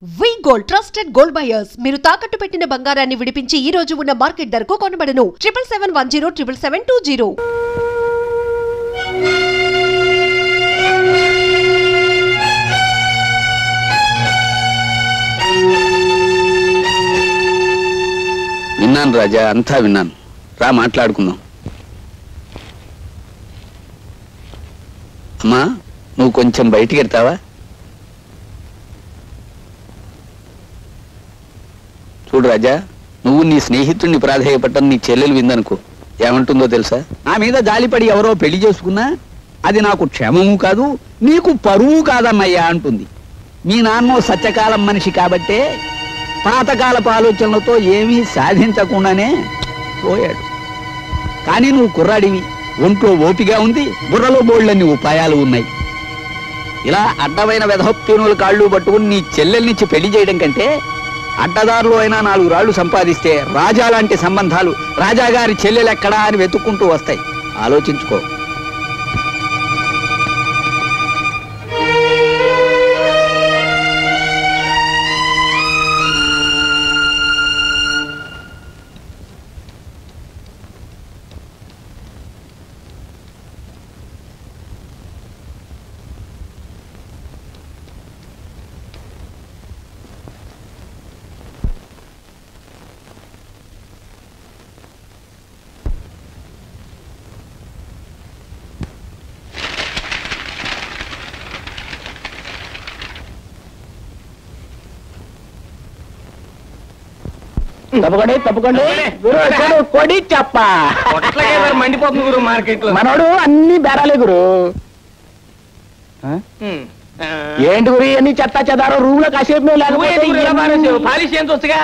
వి gold trusted gold buyers మీరు తాకట్టు పెట్టిన బంగారాన్ని విడిపించి ఈ రోజు ఉన్న మార్కెట్ ధరకు కొనబడను 7771077720. విన్నాను రాజా, అంతా విన్నాను. రా మాట్లాడుకుందాం. అమ్మా, నువ్వు కొంచెం బయటికి వెళ్తావా? చూడు రాజా, నువ్వు నీ స్నేహితుడిని ప్రాధేయపట్టం నీ చెల్లెలు విందనుకో, ఏమంటుందో తెలుసా? నా మీద జాలిపడి ఎవరో పెళ్లి చేసుకున్నా అది నాకు క్షేమము కాదు, నీకు పరువు కాదమ్మయ్యా అంటుంది. మీ నాన్నో సత్యకాలం మనిషి కాబట్టే పాతకాలపు ఆలోచనలతో ఏమీ సాధించకుండానే పోయాడు. కానీ నువ్వు కుర్రాడివి, ఒంట్లో ఓపిగా ఉంది, బుర్రలో బోళ్ళన్ని ఉపాయాలు ఉన్నాయి. ఇలా అడ్డమైన వెధప్యూనుల కాళ్ళు పట్టుకుని నీ చెల్లెల్నిచ్చి పెళ్లి చేయడం కంటే అడ్డదారులు అయినా 4 రాళ్లు సంపాదిస్తే రాజా లాంటి సంబంధాలు రాజాగారి చెల్లెలెక్కడా అని వెతుక్కుంటూ వస్తాయి. ఆలోచించుకో. తప్పకండి తప్పకండి కొడి చెప్ప మండిపోతుంది గురు. మార్కెట్ లో మనోడు అన్ని బేరాలే గురు. ఏంటి గురి అన్ని చెత్త చెదారు రూమ్ లో కాసేపు పాలిష్ ఏం వస్తుగా.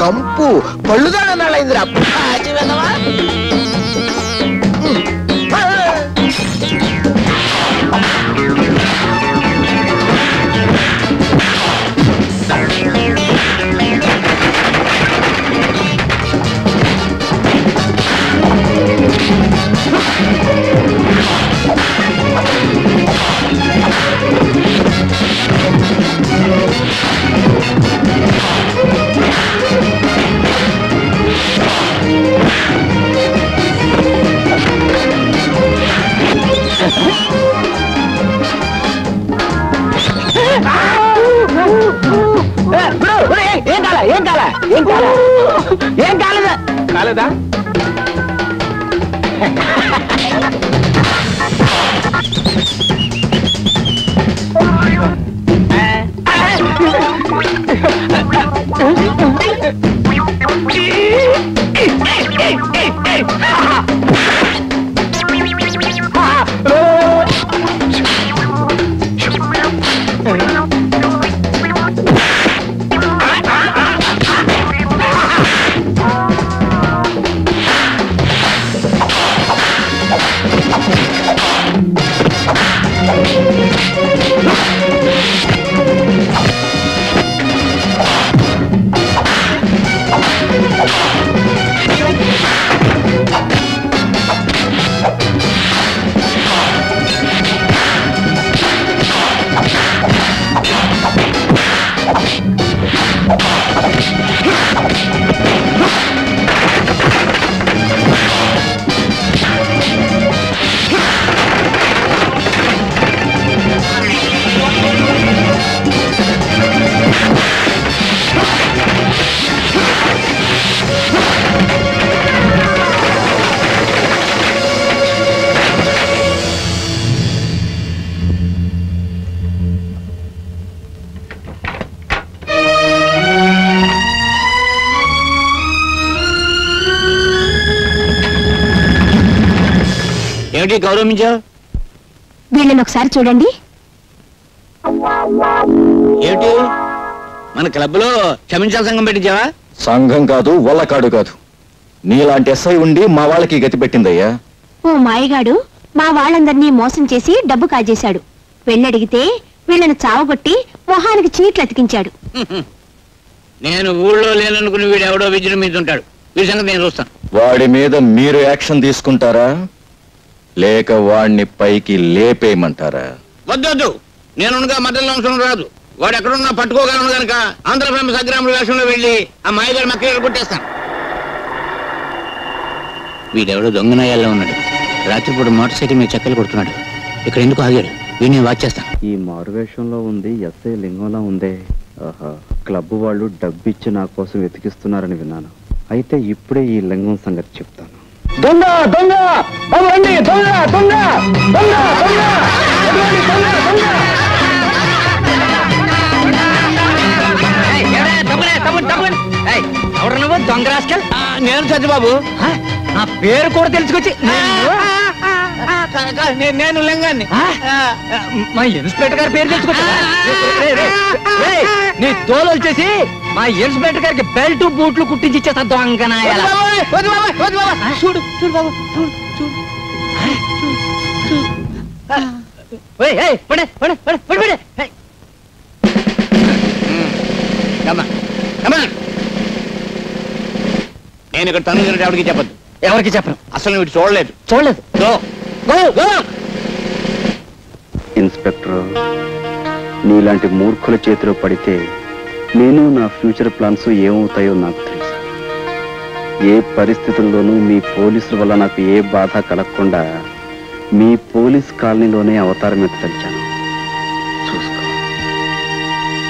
కంపు పళ్ళుదానైందిరా. ఏం కాలేదా? ఏమిటి గౌరవించావు? వీళ్ళని ఒకసారి చూడండి. ఏమిటి మన క్లబ్ లో క్షమించాల సంఘం పెట్టించావా? సంఘం కాదు, వల్లకాడు కాదు. నీలాంటి ఎస్ఐ ఉండి మా వాళ్ళకి గతి పెట్టిందయ్యా. ఓ మాయగాడు మా వాళ్ళందరినీ మోసం చేసి డబ్బు కాజేశాడు. వెళ్ళడిగితే వీళ్ళని చావగొట్టి మొహానికి చీట్లు అతికించాడు. నేను ఊళ్ళో లేననుకుని వీడు ఎవడో విజృంభించుంటాడు. వీడి సంగతి నేను చూస్తాను. వాడి మీద మీరు యాక్షన్ తీసుకుంటారా లేక వాడిని పైకి లేపేయమంటారా? వద్దొద్దు, నేనుగా మధ్యలో అంశం రాదు. వాడు ఎక్కడున్నా పట్టుకోగలను కనుక ఆంధ్ర ఫేమస్ అగ్రాముల వేషంలో వెళ్ళి ఆ మాయగారి మక్కలు కొట్టేస్తాను. వీడెవడో దొంగనాయాల్లో ఉన్నాడు. రాత్రిపూట మోటార్ సైకిల్ మీద చెక్కలు కొడుతున్నాడు. ఇక్కడ ఎందుకు ఆగాడు? వీడిని వాచ్ చేస్తాను. ఈ మారువేషంలో ఉంది ఎస్ఐ లింగంలా ఉందే. ఆహా, క్లబ్ వాళ్ళు డబ్బిచ్చి నా కోసం వెతికిస్తున్నారని విన్నాను. అయితే ఇప్పుడే ఈ లింగం సంగతి చెప్తాను. దొంగ దొంగ రండి, దొంగ దొంగ దొంగ దొంగ ఎవరు నువ్వు దొంగ రాస్కల్? నేను సత్యబాబు. నా పేరు కూడా తెలుసుకొచ్చి నేను లింగాన్ని. మా ఇన్స్పెక్టర్ గారి పేరు తెలుసుకొచ్చా? నీ తోలు వచ్చేసి మా ఇన్స్పెక్టర్ గారికి బెల్ట్ బూట్లు కుట్టించి ఇచ్చేస్తా దొంగనాయాల. చూడు చూడు బాబు, చూడు చూడు. నేను ఇక్కడ తను ఎవరికి చెప్పద్దు. ఎవరికి చెప్పను. అసలు వీడు చూడలేదు. చూడలేదు. ఇన్స్పెక్టర్, నీలాంటి మూర్ఖుల చేతిలో పడితే నేను నా ఫ్యూచర్ ప్లాన్స్ ఏమవుతాయో నాకు తెలుసు. ఏ పరిస్థితుల్లోనూ మీ పోలీసుల వల్ల నాకు ఏ బాధ కలగకుండా మీ పోలీస్ కాలనీలోనే అవతారం ఎత్తలిచాను.